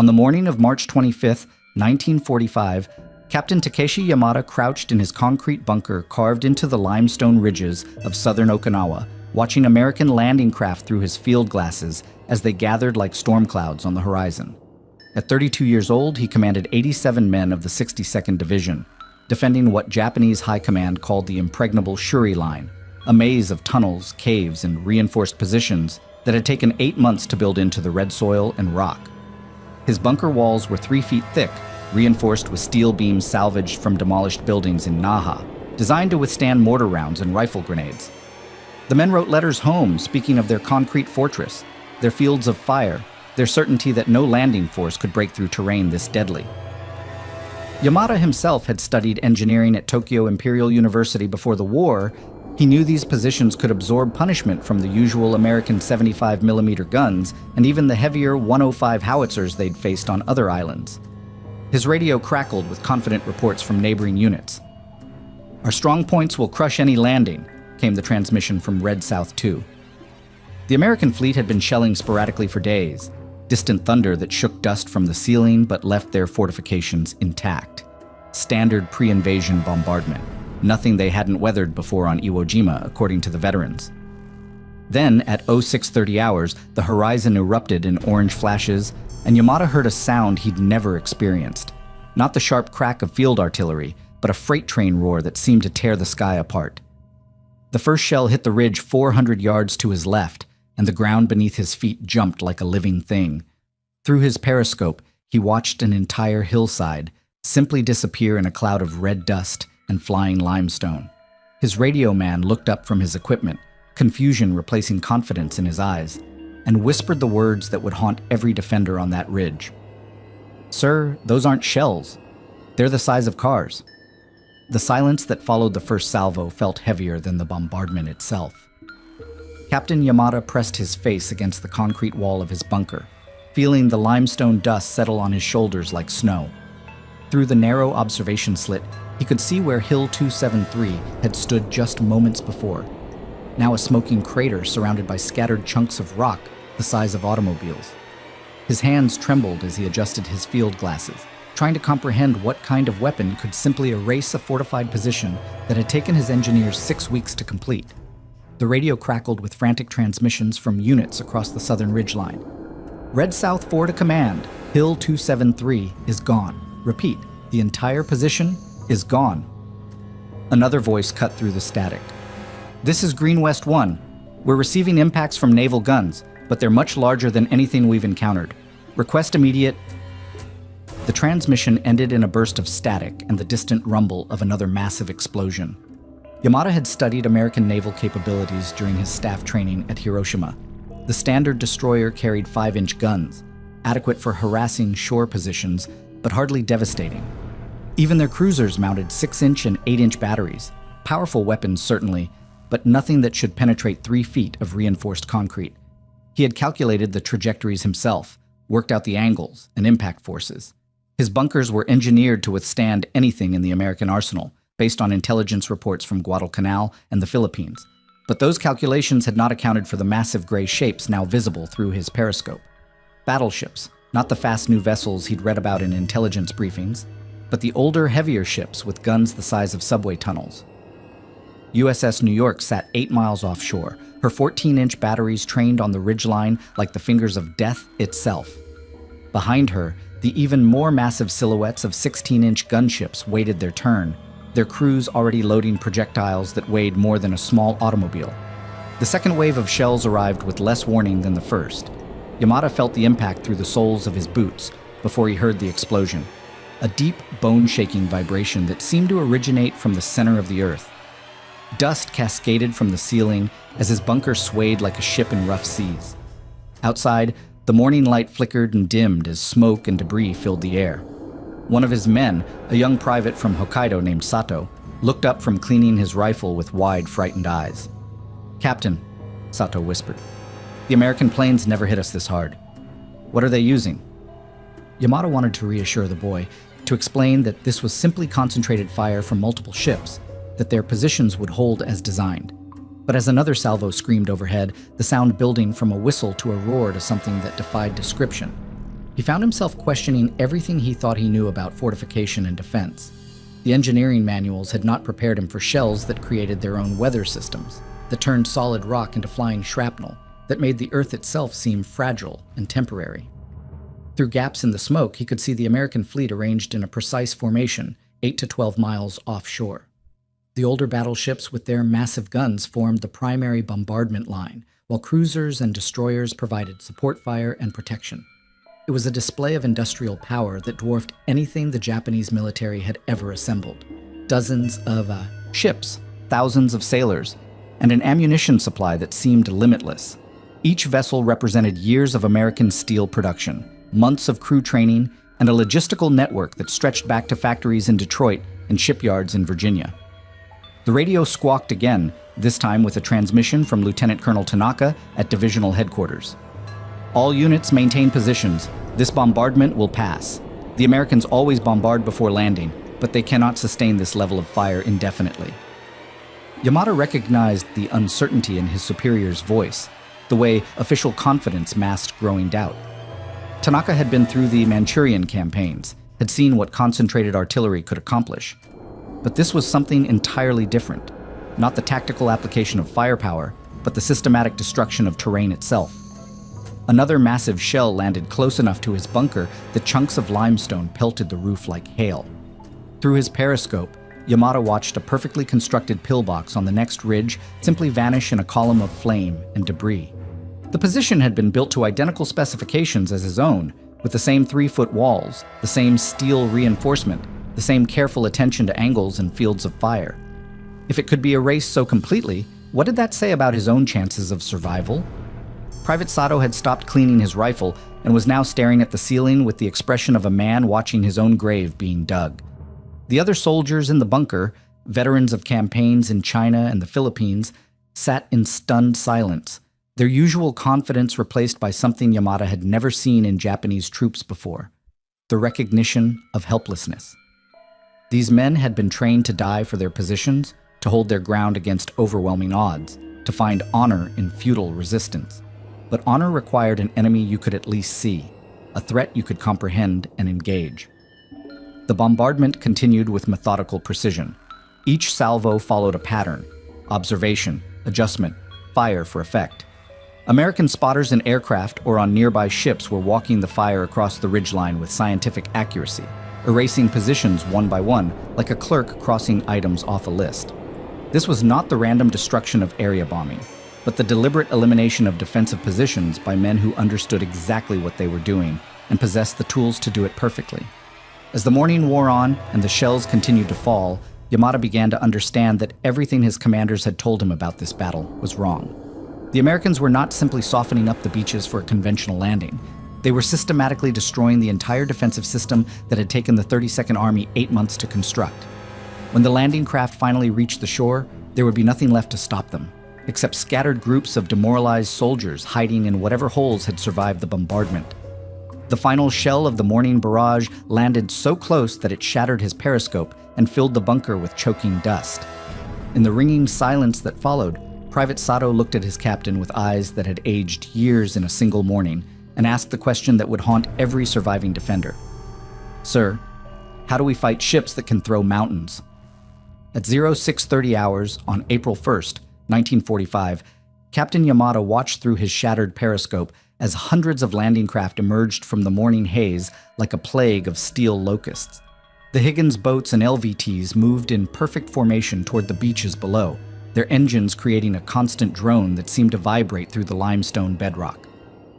On the morning of March 25, 1945, Captain Takeshi Yamada crouched in his concrete bunker carved into the limestone ridges of southern Okinawa, watching American landing craft through his field glasses as they gathered like storm clouds on the horizon. At 32 years old, he commanded 87 men of the 62nd Division, defending what Japanese High Command called the impregnable Shuri Line, a maze of tunnels, caves, and reinforced positions that had taken 8 months to build into the red soil and rock. His bunker walls were 3 feet thick, reinforced with steel beams salvaged from demolished buildings in Naha, designed to withstand mortar rounds and rifle grenades. The men wrote letters home speaking of their concrete fortress, their fields of fire, their certainty that no landing force could break through terrain this deadly. Yamada himself had studied engineering at Tokyo Imperial University before the war. He knew these positions could absorb punishment from the usual American 75mm guns and even the heavier 105 howitzers they'd faced on other islands. His radio crackled with confident reports from neighboring units. "Our strong points will crush any landing," came the transmission from Red South 2. The American fleet had been shelling sporadically for days, distant thunder that shook dust from the ceiling but left their fortifications intact. Standard pre-invasion bombardment, nothing they hadn't weathered before on Iwo Jima, according to the veterans. Then, at 0630 hours, the horizon erupted in orange flashes, and Yamada heard a sound he'd never experienced. Not the sharp crack of field artillery, but a freight train roar that seemed to tear the sky apart. The first shell hit the ridge 400 yards to his left, and the ground beneath his feet jumped like a living thing. Through his periscope, he watched an entire hillside simply disappear in a cloud of red dust and flying limestone. His radio man looked up from his equipment, confusion replacing confidence in his eyes, and whispered the words that would haunt every defender on that ridge. "Sir, those aren't shells. They're the size of cars." The silence that followed the first salvo felt heavier than the bombardment itself. Captain Yamada pressed his face against the concrete wall of his bunker, feeling the limestone dust settle on his shoulders like snow. Through the narrow observation slit, he could see where Hill 273 had stood just moments before, now a smoking crater surrounded by scattered chunks of rock the size of automobiles. His hands trembled as he adjusted his field glasses, trying to comprehend what kind of weapon could simply erase a fortified position that had taken his engineers 6 weeks to complete. The radio crackled with frantic transmissions from units across the southern ridgeline. "Red South 4 to command. Hill 273 is gone. Repeat, the entire position is gone." Another voice cut through the static. "This is Green West 1. We're receiving impacts from naval guns, but they're much larger than anything we've encountered. Request immediate..." The transmission ended in a burst of static and the distant rumble of another massive explosion. Yamada had studied American naval capabilities during his staff training at Hiroshima. The standard destroyer carried 5-inch guns, adequate for harassing shore positions, but hardly devastating. Even their cruisers mounted 6-inch and 8-inch batteries, powerful weapons certainly, but nothing that should penetrate 3 feet of reinforced concrete. He had calculated the trajectories himself, worked out the angles and impact forces. His bunkers were engineered to withstand anything in the American arsenal, based on intelligence reports from Guadalcanal and the Philippines. But those calculations had not accounted for the massive gray shapes now visible through his periscope. Battleships, not the fast new vessels he'd read about in intelligence briefings, but the older, heavier ships with guns the size of subway tunnels. USS New York sat 8 miles offshore, her 14-inch batteries trained on the ridgeline like the fingers of death itself. Behind her, the even more massive silhouettes of 16-inch gunships waited their turn, their crews already loading projectiles that weighed more than a small automobile. The second wave of shells arrived with less warning than the first. Yamada felt the impact through the soles of his boots before he heard the explosion, a deep, bone-shaking vibration that seemed to originate from the center of the earth. Dust cascaded from the ceiling as his bunker swayed like a ship in rough seas. Outside, the morning light flickered and dimmed as smoke and debris filled the air. One of his men, a young private from Hokkaido named Sato, looked up from cleaning his rifle with wide, frightened eyes. "Captain," Sato whispered, "the American planes never hit us this hard. What are they using?" Yamada wanted to reassure the boy, to explain that this was simply concentrated fire from multiple ships, that their positions would hold as designed. But as another salvo screamed overhead, the sound building from a whistle to a roar to something that defied description. He found himself questioning everything he thought he knew about fortification and defense. The engineering manuals had not prepared him for shells that created their own weather systems, that turned solid rock into flying shrapnel, that made the Earth itself seem fragile and temporary. Through gaps in the smoke, he could see the American fleet arranged in a precise formation, 8 to 12 miles offshore. The older battleships with their massive guns formed the primary bombardment line, while cruisers and destroyers provided support fire and protection. It was a display of industrial power that dwarfed anything the Japanese military had ever assembled. Dozens of ships, thousands of sailors, and an ammunition supply that seemed limitless. Each vessel represented years of American steel production, months of crew training, and a logistical network that stretched back to factories in Detroit and shipyards in Virginia. The radio squawked again, this time with a transmission from Lieutenant Colonel Tanaka at divisional headquarters. All units maintain positions. This bombardment will pass. The Americans always bombard before landing, but they cannot sustain this level of fire indefinitely. Yamada recognized the uncertainty in his superior's voice, the way official confidence masked growing doubt. Tanaka had been through the Manchurian campaigns, had seen what concentrated artillery could accomplish. But this was something entirely different. Not the tactical application of firepower, but the systematic destruction of terrain itself. Another massive shell landed close enough to his bunker that chunks of limestone pelted the roof like hail. Through his periscope, Yamada watched a perfectly constructed pillbox on the next ridge simply vanish in a column of flame and debris. The position had been built to identical specifications as his own, with the same 3-foot walls, the same steel reinforcement, the same careful attention to angles and fields of fire. If it could be erased so completely, what did that say about his own chances of survival? Private Sato had stopped cleaning his rifle and was now staring at the ceiling with the expression of a man watching his own grave being dug. The other soldiers in the bunker, veterans of campaigns in China and the Philippines, sat in stunned silence, their usual confidence replaced by something Yamada had never seen in Japanese troops before: the recognition of helplessness. These men had been trained to die for their positions, to hold their ground against overwhelming odds, to find honor in futile resistance. But honor required an enemy you could at least see, a threat you could comprehend and engage. The bombardment continued with methodical precision. Each salvo followed a pattern: observation, adjustment, fire for effect. American spotters in aircraft or on nearby ships were walking the fire across the ridgeline with scientific accuracy, erasing positions one by one, like a clerk crossing items off a list. This was not the random destruction of area bombing, but the deliberate elimination of defensive positions by men who understood exactly what they were doing and possessed the tools to do it perfectly. As the morning wore on and the shells continued to fall, Yamada began to understand that everything his commanders had told him about this battle was wrong. The Americans were not simply softening up the beaches for a conventional landing. They were systematically destroying the entire defensive system that had taken the 32nd Army 8 months to construct. When the landing craft finally reached the shore, there would be nothing left to stop them, except scattered groups of demoralized soldiers hiding in whatever holes had survived the bombardment. The final shell of the morning barrage landed so close that it shattered his periscope and filled the bunker with choking dust. In the ringing silence that followed, Private Sato looked at his captain with eyes that had aged years in a single morning and asked the question that would haunt every surviving defender. "Sir, how do we fight ships that can throw mountains?" At 0630 hours on April 1st, 1945, Captain Yamada watched through his shattered periscope as hundreds of landing craft emerged from the morning haze like a plague of steel locusts. The Higgins boats and LVTs moved in perfect formation toward the beaches below, their engines creating a constant drone that seemed to vibrate through the limestone bedrock.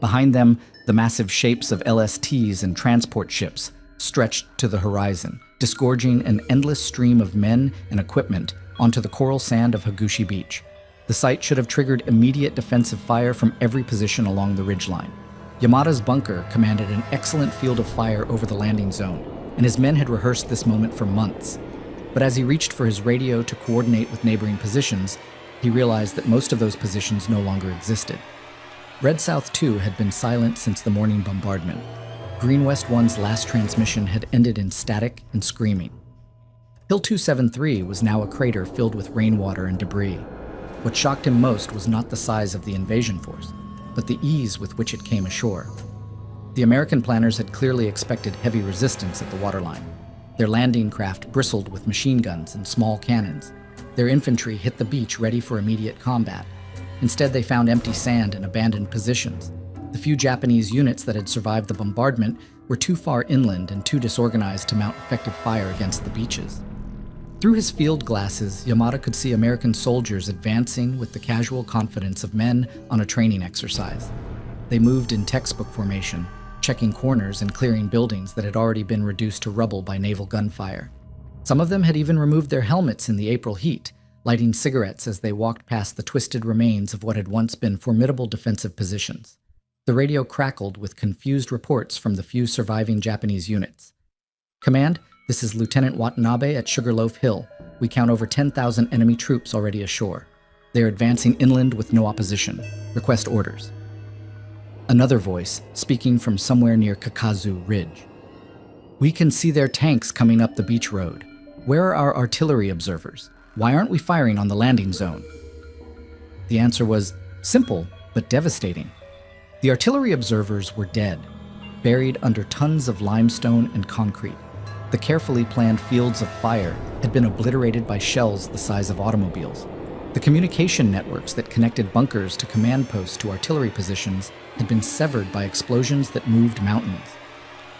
Behind them, the massive shapes of LSTs and transport ships stretched to the horizon, disgorging an endless stream of men and equipment onto the coral sand of Hagushi Beach. The sight should have triggered immediate defensive fire from every position along the ridgeline. Yamada's bunker commanded an excellent field of fire over the landing zone, and his men had rehearsed this moment for months. But as he reached for his radio to coordinate with neighboring positions, he realized that most of those positions no longer existed. Red South 2 had been silent since the morning bombardment. Green West 1's last transmission had ended in static and screaming. Hill 273 was now a crater filled with rainwater and debris. What shocked him most was not the size of the invasion force, but the ease with which it came ashore. The American planners had clearly expected heavy resistance at the waterline. Their landing craft bristled with machine guns and small cannons. Their infantry hit the beach ready for immediate combat. Instead, they found empty sand and abandoned positions. The few Japanese units that had survived the bombardment were too far inland and too disorganized to mount effective fire against the beaches. Through his field glasses, Yamada could see American soldiers advancing with the casual confidence of men on a training exercise. They moved in textbook formation, checking corners and clearing buildings that had already been reduced to rubble by naval gunfire. Some of them had even removed their helmets in the April heat, lighting cigarettes as they walked past the twisted remains of what had once been formidable defensive positions. The radio crackled with confused reports from the few surviving Japanese units. "Command, this is Lieutenant Watanabe at Sugarloaf Hill. We count over 10,000 enemy troops already ashore. They are advancing inland with no opposition. Request orders." Another voice, speaking from somewhere near Kakazu Ridge. "We can see their tanks coming up the beach road. Where are our artillery observers? Why aren't we firing on the landing zone?" The answer was simple, but devastating. The artillery observers were dead, buried under tons of limestone and concrete. The carefully planned fields of fire had been obliterated by shells the size of automobiles. The communication networks that connected bunkers to command posts to artillery positions had been severed by explosions that moved mountains.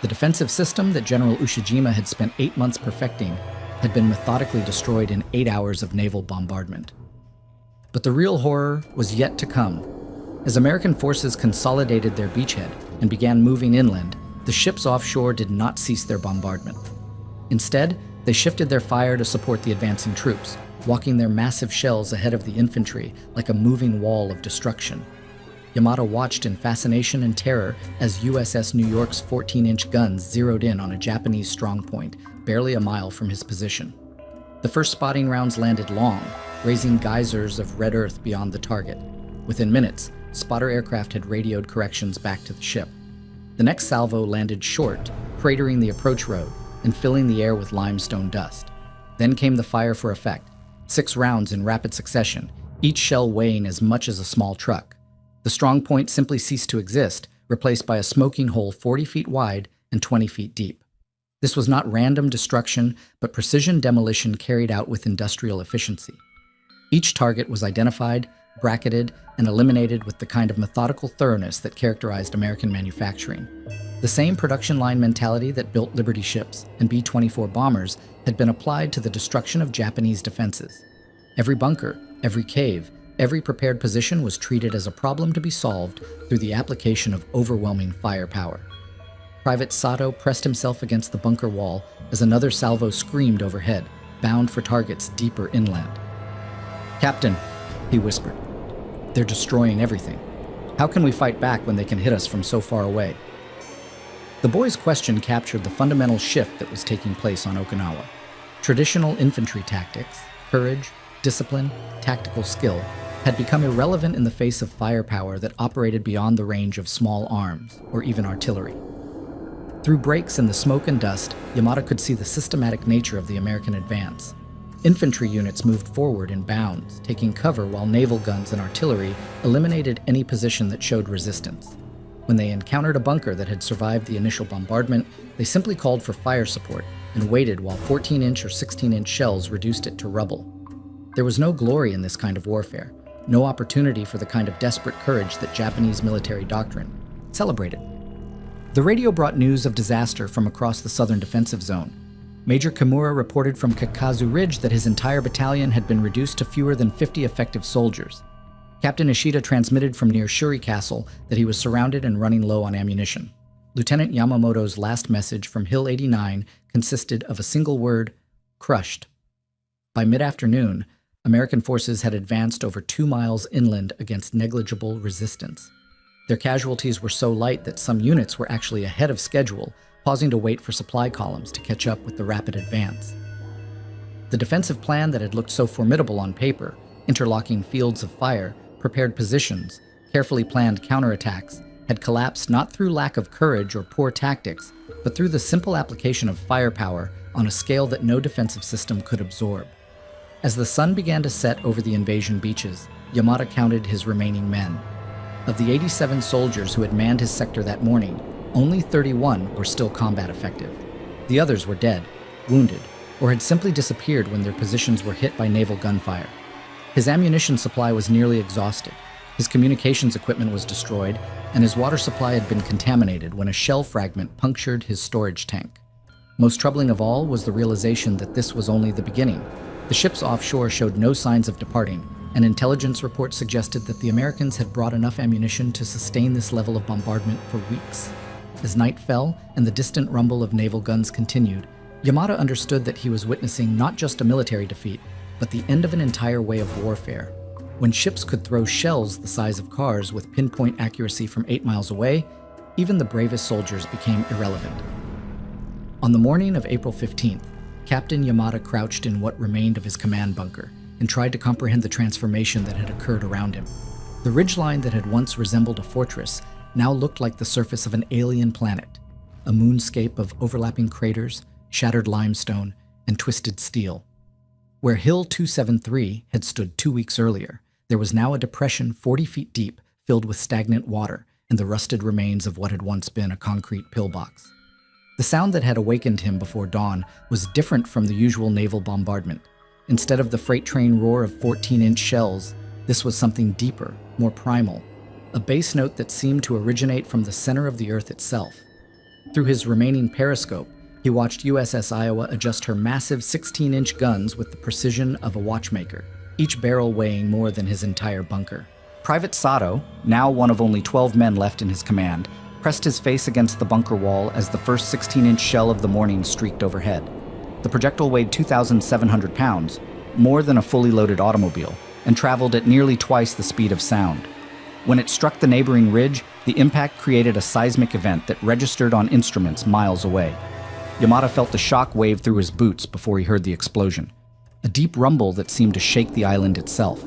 The defensive system that General Ushijima had spent 8 months perfecting had been methodically destroyed in 8 hours of naval bombardment. But the real horror was yet to come. As American forces consolidated their beachhead and began moving inland, the ships offshore did not cease their bombardment. Instead, they shifted their fire to support the advancing troops, walking their massive shells ahead of the infantry like a moving wall of destruction. Yamada watched in fascination and terror as USS New York's 14-inch guns zeroed in on a Japanese strongpoint barely a mile from his position. The first spotting rounds landed long, raising geysers of red earth beyond the target. Within minutes, spotter aircraft had radioed corrections back to the ship. The next salvo landed short, cratering the approach road and filling the air with limestone dust. Then came the fire for effect, 6 rounds in rapid succession, each shell weighing as much as a small truck. The strong point simply ceased to exist, replaced by a smoking hole 40 feet wide and 20 feet deep. This was not random destruction, but precision demolition carried out with industrial efficiency. Each target was identified, bracketed, and eliminated with the kind of methodical thoroughness that characterized American manufacturing. The same production line mentality that built Liberty ships and B-24 bombers had been applied to the destruction of Japanese defenses. Every bunker, every cave, every prepared position was treated as a problem to be solved through the application of overwhelming firepower. Private Sato pressed himself against the bunker wall as another salvo screamed overhead, bound for targets deeper inland. "Captain," he whispered, "they're destroying everything. How can we fight back when they can hit us from so far away?" The boy's question captured the fundamental shift that was taking place on Okinawa. Traditional infantry tactics, courage, discipline, tactical skill, had become irrelevant in the face of firepower that operated beyond the range of small arms, or even artillery. Through breaks in the smoke and dust, Yamada could see the systematic nature of the American advance. Infantry units moved forward in bounds, taking cover while naval guns and artillery eliminated any position that showed resistance. When they encountered a bunker that had survived the initial bombardment, they simply called for fire support and waited while 14-inch or 16-inch shells reduced it to rubble. There was no glory in this kind of warfare, no opportunity for the kind of desperate courage that Japanese military doctrine celebrated. The radio brought news of disaster from across the southern defensive zone. Major Kimura reported from Kakazu Ridge that his entire battalion had been reduced to fewer than 50 effective soldiers. Captain Ishida transmitted from near Shuri Castle that he was surrounded and running low on ammunition. Lieutenant Yamamoto's last message from Hill 89 consisted of a single word: crushed. By mid-afternoon, American forces had advanced over 2 miles inland against negligible resistance. Their casualties were so light that some units were actually ahead of schedule, pausing to wait for supply columns to catch up with the rapid advance. The defensive plan that had looked so formidable on paper, interlocking fields of fire, prepared positions, carefully planned counterattacks, had collapsed not through lack of courage or poor tactics, but through the simple application of firepower on a scale that no defensive system could absorb. As the sun began to set over the invasion beaches, Yamada counted his remaining men. Of the 87 soldiers who had manned his sector that morning, Only 31 were still combat effective. The others were dead, wounded, or had simply disappeared when their positions were hit by naval gunfire. His ammunition supply was nearly exhausted, his communications equipment was destroyed, and his water supply had been contaminated when a shell fragment punctured his storage tank. Most troubling of all was the realization that this was only the beginning. The ships offshore showed no signs of departing, and intelligence reports suggested that the Americans had brought enough ammunition to sustain this level of bombardment for weeks. As night fell and the distant rumble of naval guns continued, Yamada understood that he was witnessing not just a military defeat, but the end of an entire way of warfare. When ships could throw shells the size of cars with pinpoint accuracy from 8 miles away, even the bravest soldiers became irrelevant. On the morning of April 15th, Captain Yamada crouched in what remained of his command bunker and tried to comprehend the transformation that had occurred around him. The ridgeline that had once resembled a fortress now looked like the surface of an alien planet, a moonscape of overlapping craters, shattered limestone, and twisted steel. Where Hill 273 had stood 2 weeks earlier, there was now a depression 40 feet deep filled with stagnant water and the rusted remains of what had once been a concrete pillbox. The sound that had awakened him before dawn was different from the usual naval bombardment. Instead of the freight train roar of 14-inch shells, this was something deeper, more primal, a bass note that seemed to originate from the center of the Earth itself. Through his remaining periscope, he watched USS Iowa adjust her massive 16-inch guns with the precision of a watchmaker, each barrel weighing more than his entire bunker. Private Sato, now one of only 12 men left in his command, pressed his face against the bunker wall as the first 16-inch shell of the morning streaked overhead. The projectile weighed 2,700 pounds, more than a fully loaded automobile, and traveled at nearly twice the speed of sound. When it struck the neighboring ridge, the impact created a seismic event that registered on instruments miles away. Yamada felt the shock wave through his boots before he heard the explosion, a deep rumble that seemed to shake the island itself.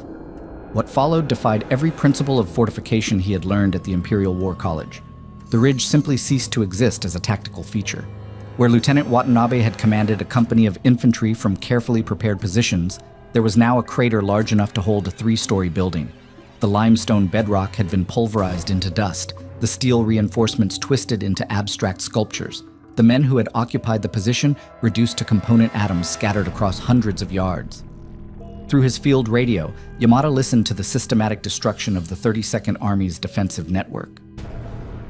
What followed defied every principle of fortification he had learned at the Imperial War College. The ridge simply ceased to exist as a tactical feature. Where Lieutenant Watanabe had commanded a company of infantry from carefully prepared positions, there was now a crater large enough to hold a 3-story building. The limestone bedrock had been pulverized into dust, the steel reinforcements twisted into abstract sculptures, the men who had occupied the position reduced to component atoms scattered across hundreds of yards. Through his field radio, Yamada listened to the systematic destruction of the 32nd Army's defensive network.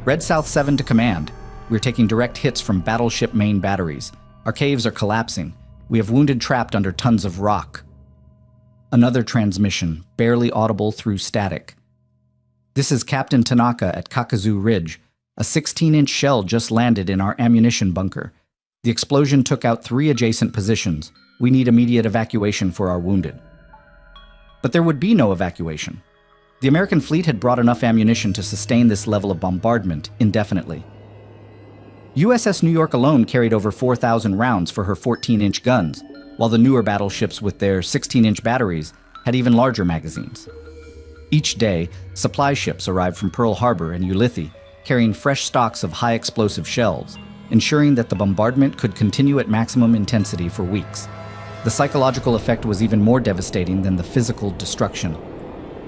Red South 7 to command. We're taking direct hits from Battleship main batteries. Our caves are collapsing. We have wounded trapped under tons of rock. Another transmission, barely audible through static. This is Captain Tanaka at Kakazu Ridge. A 16-inch shell just landed in our ammunition bunker. The explosion took out 3 adjacent positions. We need immediate evacuation for our wounded. But there would be no evacuation. The American fleet had brought enough ammunition to sustain this level of bombardment indefinitely. USS New York alone carried over 4,000 rounds for her 14-inch guns, while the newer battleships with their 16-inch batteries had even larger magazines. Each day, supply ships arrived from Pearl Harbor and Ulithi, carrying fresh stocks of high-explosive shells, ensuring that the bombardment could continue at maximum intensity for weeks. The psychological effect was even more devastating than the physical destruction.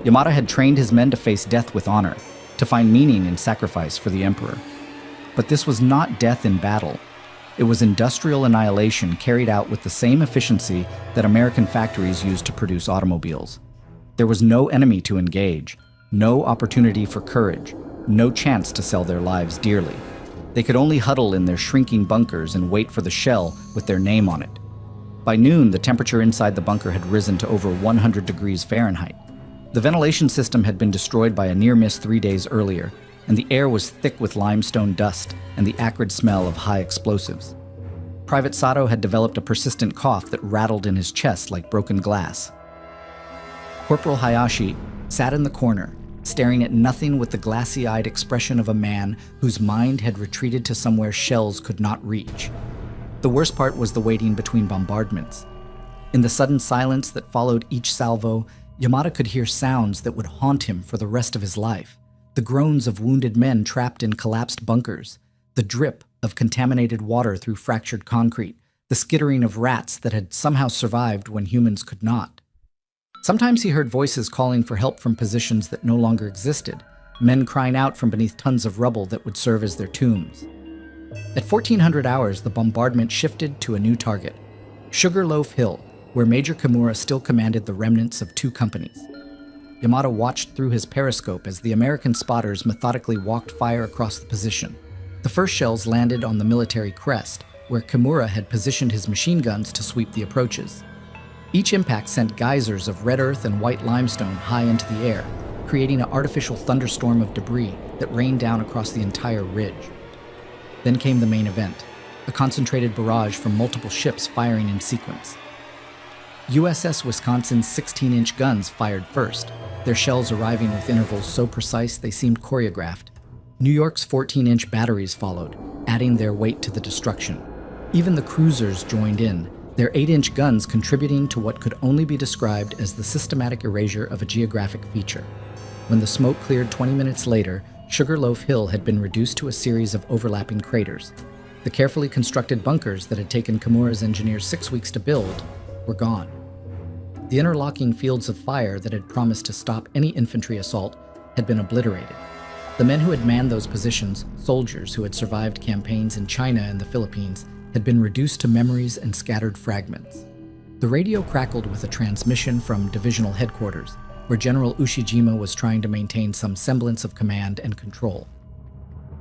Yamada had trained his men to face death with honor, to find meaning in sacrifice for the Emperor. But this was not death in battle. It was industrial annihilation carried out with the same efficiency that American factories used to produce automobiles. There was no enemy to engage, no opportunity for courage, no chance to sell their lives dearly. They could only huddle in their shrinking bunkers and wait for the shell with their name on it. By noon, the temperature inside the bunker had risen to over 100 degrees Fahrenheit. The ventilation system had been destroyed by a near-miss 3 days earlier, and the air was thick with limestone dust and the acrid smell of high explosives. Private Sato had developed a persistent cough that rattled in his chest like broken glass. Corporal Hayashi sat in the corner, staring at nothing with the glassy-eyed expression of a man whose mind had retreated to somewhere shells could not reach. The worst part was the waiting between bombardments. In the sudden silence that followed each salvo, Yamada could hear sounds that would haunt him for the rest of his life. The groans of wounded men trapped in collapsed bunkers, the drip of contaminated water through fractured concrete, the skittering of rats that had somehow survived when humans could not. Sometimes he heard voices calling for help from positions that no longer existed, men crying out from beneath tons of rubble that would serve as their tombs. At 1400 hours, the bombardment shifted to a new target, Sugarloaf Hill, where Major Kimura still commanded the remnants of 2 companies. Yamada watched through his periscope as the American spotters methodically walked fire across the position. The first shells landed on the military crest, where Kimura had positioned his machine guns to sweep the approaches. Each impact sent geysers of red earth and white limestone high into the air, creating an artificial thunderstorm of debris that rained down across the entire ridge. Then came the main event, a concentrated barrage from multiple ships firing in sequence. USS Wisconsin's 16-inch guns fired first, their shells arriving with intervals so precise they seemed choreographed. New York's 14-inch batteries followed, adding their weight to the destruction. Even the cruisers joined in, their 8-inch guns contributing to what could only be described as the systematic erasure of a geographic feature. When the smoke cleared 20 minutes later, Sugarloaf Hill had been reduced to a series of overlapping craters. The carefully constructed bunkers that had taken Kimura's engineers 6 weeks to build were gone. The interlocking fields of fire that had promised to stop any infantry assault had been obliterated. The men who had manned those positions, soldiers who had survived campaigns in China and the Philippines, had been reduced to memories and scattered fragments. The radio crackled with a transmission from divisional headquarters, where General Ushijima was trying to maintain some semblance of command and control.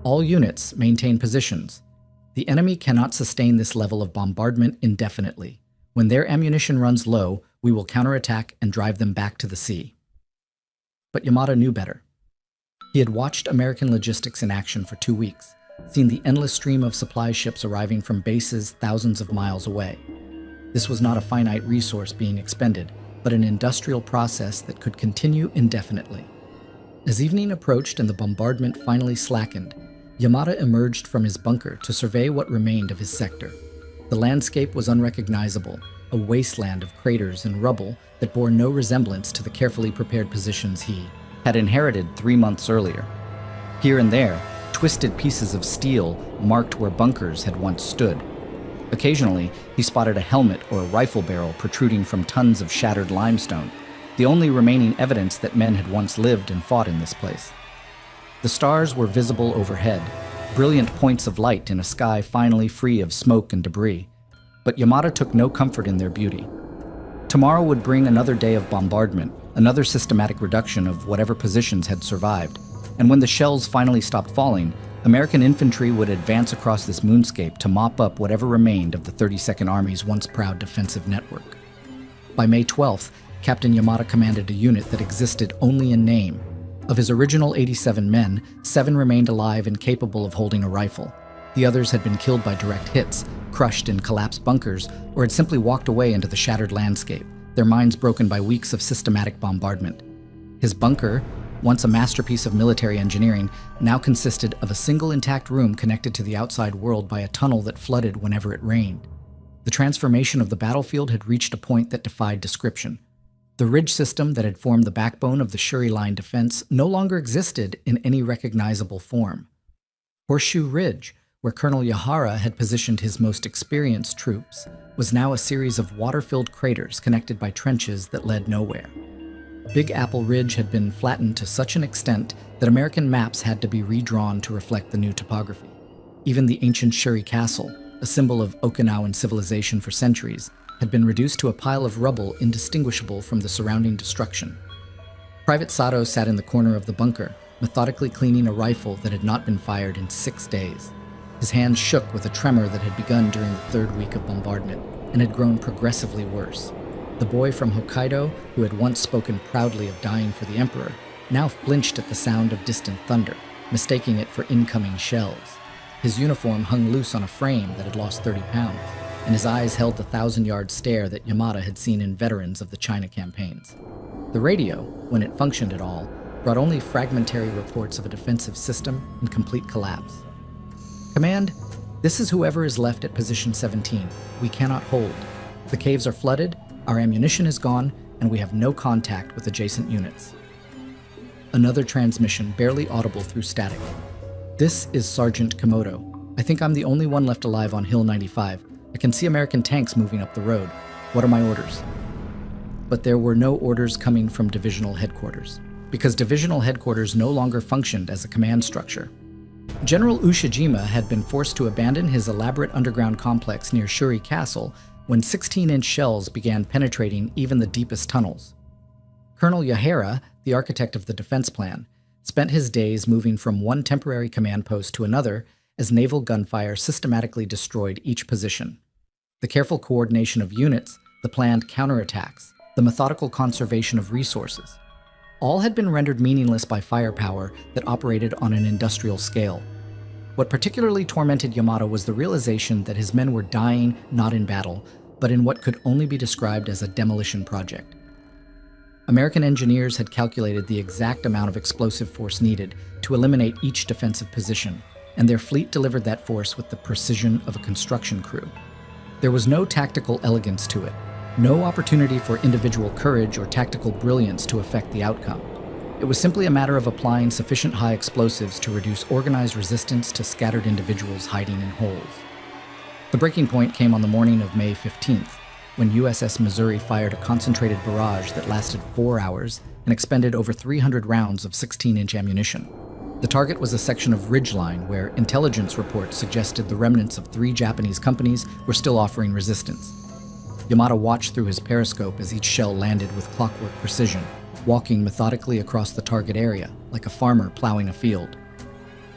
All units maintain positions. The enemy cannot sustain this level of bombardment indefinitely. When their ammunition runs low, we will counterattack and drive them back to the sea. But Yamada knew better. He had watched American logistics in action for 2 weeks, seen the endless stream of supply ships arriving from bases thousands of miles away. This was not a finite resource being expended, but an industrial process that could continue indefinitely. As evening approached and the bombardment finally slackened, Yamada emerged from his bunker to survey what remained of his sector. The landscape was unrecognizable, a wasteland of craters and rubble that bore no resemblance to the carefully prepared positions he had inherited 3 months earlier. Here and there, twisted pieces of steel marked where bunkers had once stood. Occasionally, he spotted a helmet or a rifle barrel protruding from tons of shattered limestone, the only remaining evidence that men had once lived and fought in this place. The stars were visible overhead, brilliant points of light in a sky finally free of smoke and debris. But Yamada took no comfort in their beauty. Tomorrow would bring another day of bombardment, another systematic reduction of whatever positions had survived, and when the shells finally stopped falling, American infantry would advance across this moonscape to mop up whatever remained of the 32nd Army's once proud defensive network. By May 12th, Captain Yamada commanded a unit that existed only in name. Of his original 87 men, 7 remained alive and capable of holding a rifle. The others had been killed by direct hits, crushed in collapsed bunkers, or had simply walked away into the shattered landscape, their minds broken by weeks of systematic bombardment. His bunker, once a masterpiece of military engineering, now consisted of a single intact room connected to the outside world by a tunnel that flooded whenever it rained. The transformation of the battlefield had reached a point that defied description. The ridge system that had formed the backbone of the Shuri Line defense no longer existed in any recognizable form. Horseshoe Ridge, where Colonel Yahara had positioned his most experienced troops, was now a series of water-filled craters connected by trenches that led nowhere. Big Apple Ridge had been flattened to such an extent that American maps had to be redrawn to reflect the new topography. Even the ancient Shuri Castle, a symbol of Okinawan civilization for centuries, had been reduced to a pile of rubble indistinguishable from the surrounding destruction. Private Sato sat in the corner of the bunker, methodically cleaning a rifle that had not been fired in 6 days. His hands shook with a tremor that had begun during the 3rd week of bombardment and had grown progressively worse. The boy from Hokkaido, who had once spoken proudly of dying for the emperor, now flinched at the sound of distant thunder, mistaking it for incoming shells. His uniform hung loose on a frame that had lost 30 pounds, and his eyes held the 1,000-yard stare that Yamada had seen in veterans of the China campaigns. The radio, when it functioned at all, brought only fragmentary reports of a defensive system in complete collapse. Command, this is whoever is left at position 17. We cannot hold. The caves are flooded, our ammunition is gone, and we have no contact with adjacent units. Another transmission, barely audible through static. This is Sergeant Komodo. I think I'm the only one left alive on Hill 95. I can see American tanks moving up the road. What are my orders? But there were no orders coming from divisional headquarters. because divisional headquarters no longer functioned as a command structure. General Ushijima had been forced to abandon his elaborate underground complex near Shuri Castle when 16-inch shells began penetrating even the deepest tunnels. Colonel Yahara, the architect of the defense plan, spent his days moving from one temporary command post to another as naval gunfire systematically destroyed each position. The careful coordination of units, the planned counterattacks, the methodical conservation of resources, all had been rendered meaningless by firepower that operated on an industrial scale. What particularly tormented Yamada was the realization that his men were dying not in battle, but in what could only be described as a demolition project. American engineers had calculated the exact amount of explosive force needed to eliminate each defensive position, and their fleet delivered that force with the precision of a construction crew. There was no tactical elegance to it, no opportunity for individual courage or tactical brilliance to affect the outcome. It was simply a matter of applying sufficient high explosives to reduce organized resistance to scattered individuals hiding in holes. The breaking point came on the morning of May 15th, when USS Missouri fired a concentrated barrage that lasted 4 hours and expended over 300 rounds of 16-inch ammunition. The target was a section of ridgeline where intelligence reports suggested the remnants of 3 Japanese companies were still offering resistance. Yamada watched through his periscope as each shell landed with clockwork precision, walking methodically across the target area like a farmer plowing a field.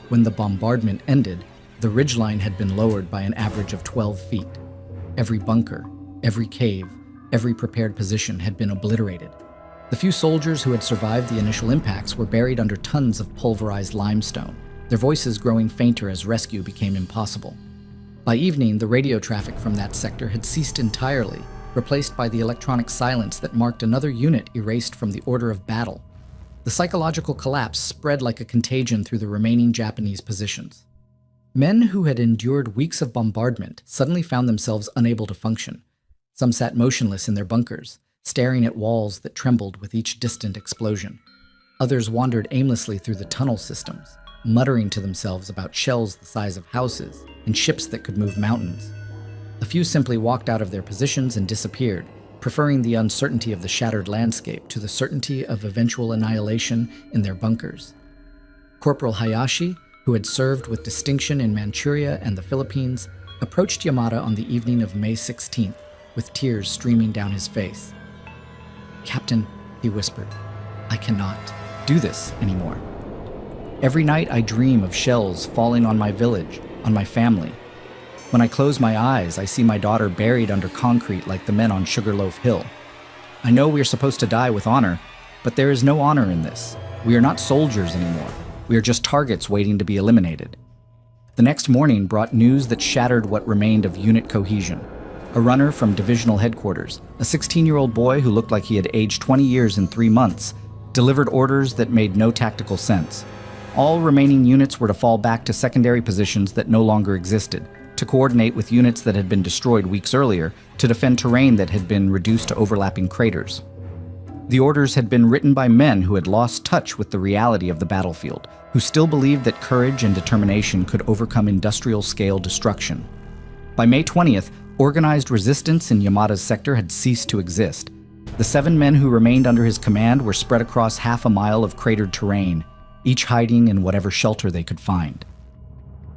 When the bombardment ended, the ridgeline had been lowered by an average of 12 feet. Every bunker, every cave, every prepared position had been obliterated. The few soldiers who had survived the initial impacts were buried under tons of pulverized limestone, their voices growing fainter as rescue became impossible. By evening, the radio traffic from that sector had ceased entirely, replaced by the electronic silence that marked another unit erased from the order of battle. The psychological collapse spread like a contagion through the remaining Japanese positions. Men who had endured weeks of bombardment suddenly found themselves unable to function. Some sat motionless in their bunkers, staring at walls that trembled with each distant explosion. Others wandered aimlessly through the tunnel systems, muttering to themselves about shells the size of houses and ships that could move mountains. A few simply walked out of their positions and disappeared, preferring the uncertainty of the shattered landscape to the certainty of eventual annihilation in their bunkers. Corporal Hayashi, who had served with distinction in Manchuria and the Philippines, approached Yamada on the evening of May 16th, with tears streaming down his face. "Captain," he whispered, "I cannot do this anymore. Every night I dream of shells falling on my village, on my family. When I close my eyes, I see my daughter buried under concrete like the men on Sugarloaf Hill. I know we are supposed to die with honor, but there is no honor in this. We are not soldiers anymore. We are just targets waiting to be eliminated." The next morning brought news that shattered what remained of unit cohesion. A runner from divisional headquarters, a 16-year-old boy who looked like he had aged 20 years in 3 months, delivered orders that made no tactical sense. All remaining units were to fall back to secondary positions that no longer existed, to coordinate with units that had been destroyed weeks earlier, to defend terrain that had been reduced to overlapping craters. The orders had been written by men who had lost touch with the reality of the battlefield, who still believed that courage and determination could overcome industrial-scale destruction. By May 20th, organized resistance in Yamada's sector had ceased to exist. The 7 men who remained under his command were spread across half a mile of cratered terrain, each hiding in whatever shelter they could find.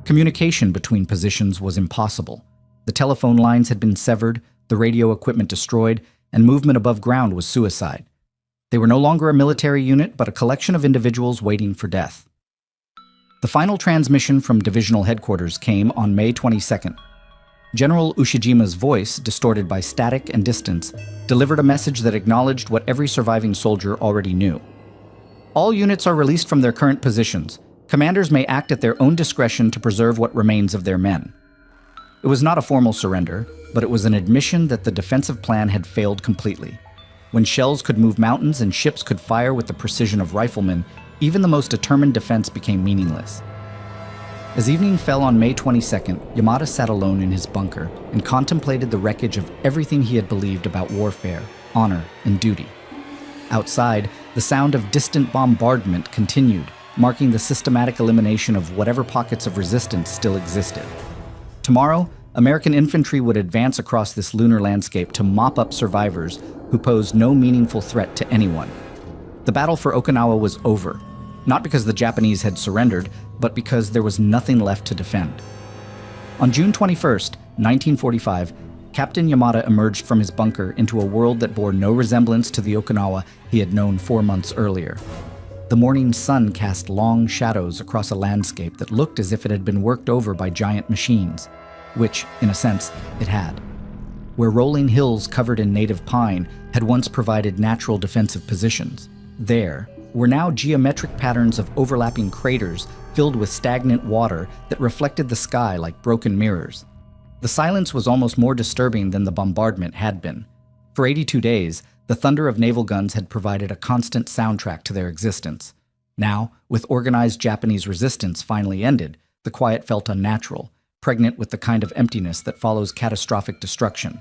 Communication between positions was impossible. The telephone lines had been severed, the radio equipment destroyed, and movement above ground was suicide. They were no longer a military unit, but a collection of individuals waiting for death. The final transmission from divisional headquarters came on May 22nd. General Ushijima's voice, distorted by static and distance, delivered a message that acknowledged what every surviving soldier already knew. All units are released from their current positions. Commanders may act at their own discretion to preserve what remains of their men. It was not a formal surrender, but it was an admission that the defensive plan had failed completely. When shells could move mountains and ships could fire with the precision of riflemen, even the most determined defense became meaningless. As evening fell on May 22nd, Yamada sat alone in his bunker and contemplated the wreckage of everything he had believed about warfare, honor, and duty. Outside, the sound of distant bombardment continued, marking the systematic elimination of whatever pockets of resistance still existed. Tomorrow, American infantry would advance across this lunar landscape to mop up survivors who posed no meaningful threat to anyone. The battle for Okinawa was over, not because the Japanese had surrendered, but because there was nothing left to defend. On June 21st, 1945, Captain Yamada emerged from his bunker into a world that bore no resemblance to the Okinawa he had known 4 months earlier. The morning sun cast long shadows across a landscape that looked as if it had been worked over by giant machines, which, in a sense, it had. Where rolling hills covered in native pine had once provided natural defensive positions, there were now geometric patterns of overlapping craters filled with stagnant water that reflected the sky like broken mirrors. The silence was almost more disturbing than the bombardment had been. For 82 days, the thunder of naval guns had provided a constant soundtrack to their existence. Now, with organized Japanese resistance finally ended, the quiet felt unnatural, pregnant with the kind of emptiness that follows catastrophic destruction.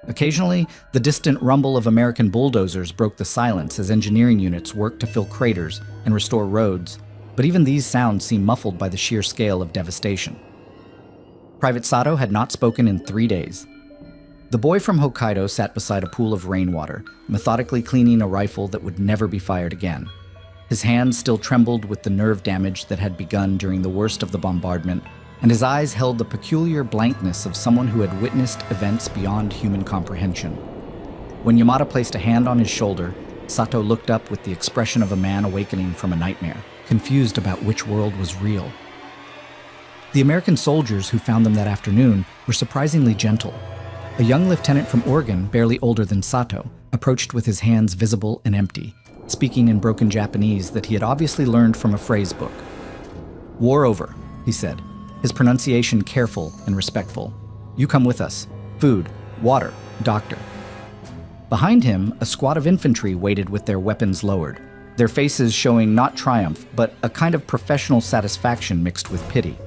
Occasionally, the distant rumble of American bulldozers broke the silence as engineering units worked to fill craters and restore roads, but even these sounds seemed muffled by the sheer scale of devastation. Private Sato had not spoken in 3 days. The boy from Hokkaido sat beside a pool of rainwater, methodically cleaning a rifle that would never be fired again. His hands still trembled with the nerve damage that had begun during the worst of the bombardment, and his eyes held the peculiar blankness of someone who had witnessed events beyond human comprehension. When Yamada placed a hand on his shoulder, Sato looked up with the expression of a man awakening from a nightmare, confused about which world was real. The American soldiers who found them that afternoon were surprisingly gentle. A young lieutenant from Oregon, barely older than Sato, approached with his hands visible and empty, speaking in broken Japanese that he had obviously learned from a phrase book. "War over," he said, his pronunciation careful and respectful. "You come with us. Food, water, doctor." Behind him, a squad of infantry waited with their weapons lowered, their faces showing not triumph, but a kind of professional satisfaction mixed with pity.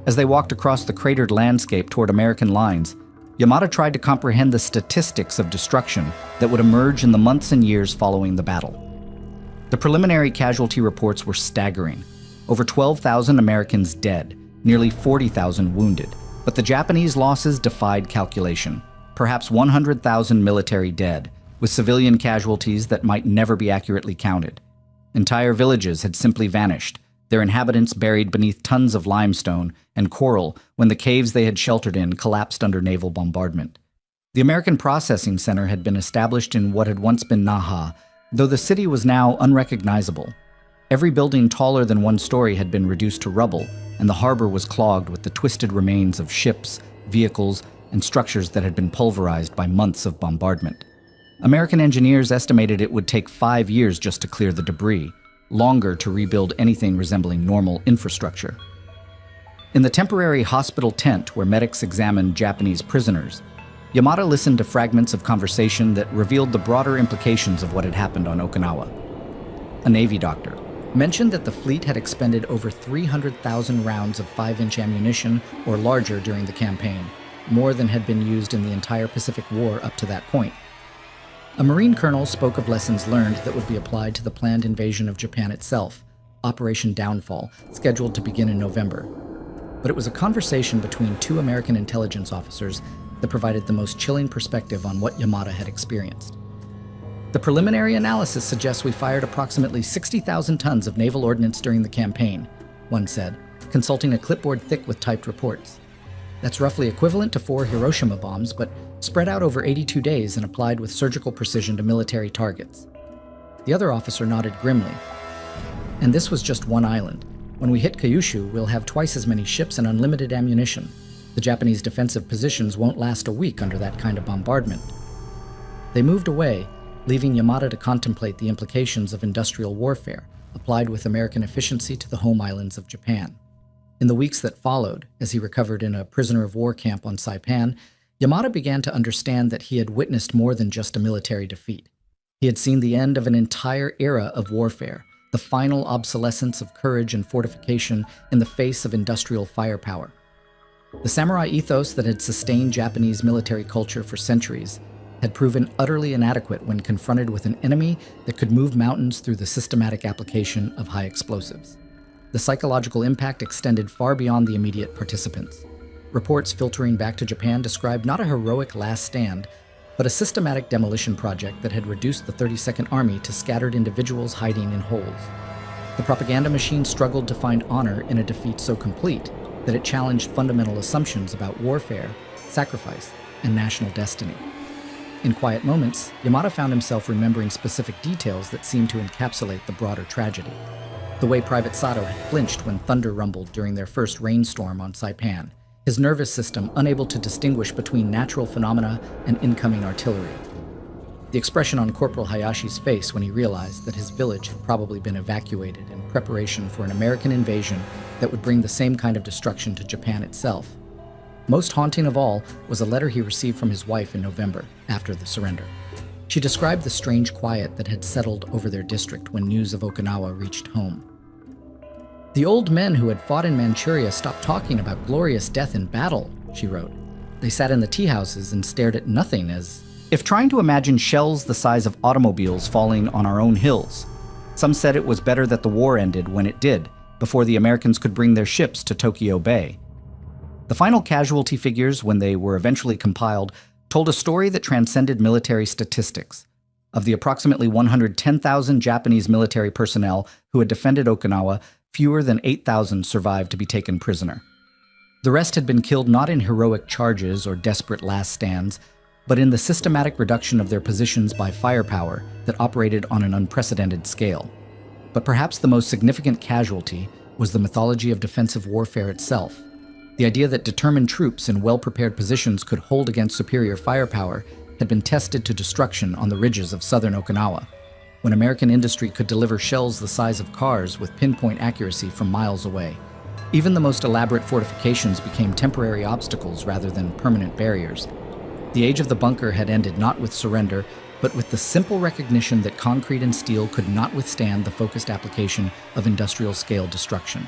As they walked across the cratered landscape toward American lines, Yamada tried to comprehend the statistics of destruction that would emerge in the months and years following the battle. The preliminary casualty reports were staggering. Over 12,000 Americans dead, nearly 40,000 wounded, but the Japanese losses defied calculation. Perhaps 100,000 military dead, with civilian casualties that might never be accurately counted. Entire villages had simply vanished, their inhabitants buried beneath tons of limestone and coral when the caves they had sheltered in collapsed under naval bombardment. The American Processing Center had been established in what had once been Naha, though the city was now unrecognizable. Every building taller than 1 story had been reduced to rubble, and the harbor was clogged with the twisted remains of ships, vehicles, and structures that had been pulverized by months of bombardment. American engineers estimated it would take 5 years just to clear the debris, longer to rebuild anything resembling normal infrastructure. In the temporary hospital tent where medics examined Japanese prisoners, Yamada listened to fragments of conversation that revealed the broader implications of what had happened on Okinawa. A Navy doctor mentioned that the fleet had expended over 300,000 rounds of 5-inch ammunition or larger during the campaign, more than had been used in the entire Pacific War up to that point. A Marine colonel spoke of lessons learned that would be applied to the planned invasion of Japan itself, Operation Downfall, scheduled to begin in November. But it was a conversation between 2 American intelligence officers that provided the most chilling perspective on what Yamada had experienced. "The preliminary analysis suggests we fired approximately 60,000 tons of naval ordnance during the campaign," one said, consulting a clipboard thick with typed reports. "That's roughly equivalent to 4 Hiroshima bombs, but spread out over 82 days and applied with surgical precision to military targets." The other officer nodded grimly. "And this was just one island. When we hit Kyushu, we'll have twice as many ships and unlimited ammunition. The Japanese defensive positions won't last a week under that kind of bombardment." They moved away, leaving Yamada to contemplate the implications of industrial warfare, applied with American efficiency to the home islands of Japan. In the weeks that followed, as he recovered in a prisoner of war camp on Saipan, Yamada began to understand that he had witnessed more than just a military defeat. He had seen the end of an entire era of warfare, the final obsolescence of courage and fortification in the face of industrial firepower. The samurai ethos that had sustained Japanese military culture for centuries had proven utterly inadequate when confronted with an enemy that could move mountains through the systematic application of high explosives. The psychological impact extended far beyond the immediate participants. Reports filtering back to Japan described not a heroic last stand, but a systematic demolition project that had reduced the 32nd Army to scattered individuals hiding in holes. The propaganda machine struggled to find honor in a defeat so complete that it challenged fundamental assumptions about warfare, sacrifice, and national destiny. In quiet moments, Yamada found himself remembering specific details that seemed to encapsulate the broader tragedy. The way Private Sato had flinched when thunder rumbled during their first rainstorm on Saipan, his nervous system unable to distinguish between natural phenomena and incoming artillery. The expression on Corporal Hayashi's face when he realized that his village had probably been evacuated in preparation for an American invasion that would bring the same kind of destruction to Japan itself. Most haunting of all was a letter he received from his wife in November, after the surrender. She described the strange quiet that had settled over their district when news of Okinawa reached home. "The old men who had fought in Manchuria stopped talking about glorious death in battle," she wrote. "They sat in the tea houses and stared at nothing as if trying to imagine shells the size of automobiles falling on our own hills. Some said it was better that the war ended when it did, before the Americans could bring their ships to Tokyo Bay." The final casualty figures, when they were eventually compiled, told a story that transcended military statistics. Of the approximately 110,000 Japanese military personnel who had defended Okinawa, fewer than 8,000 survived to be taken prisoner. The rest had been killed not in heroic charges or desperate last stands, but in the systematic reduction of their positions by firepower that operated on an unprecedented scale. But perhaps the most significant casualty was the mythology of defensive warfare itself. The idea that determined troops in well-prepared positions could hold against superior firepower had been tested to destruction on the ridges of southern Okinawa, when American industry could deliver shells the size of cars with pinpoint accuracy from miles away. Even the most elaborate fortifications became temporary obstacles rather than permanent barriers. The age of the bunker had ended not with surrender, but with the simple recognition that concrete and steel could not withstand the focused application of industrial-scale destruction.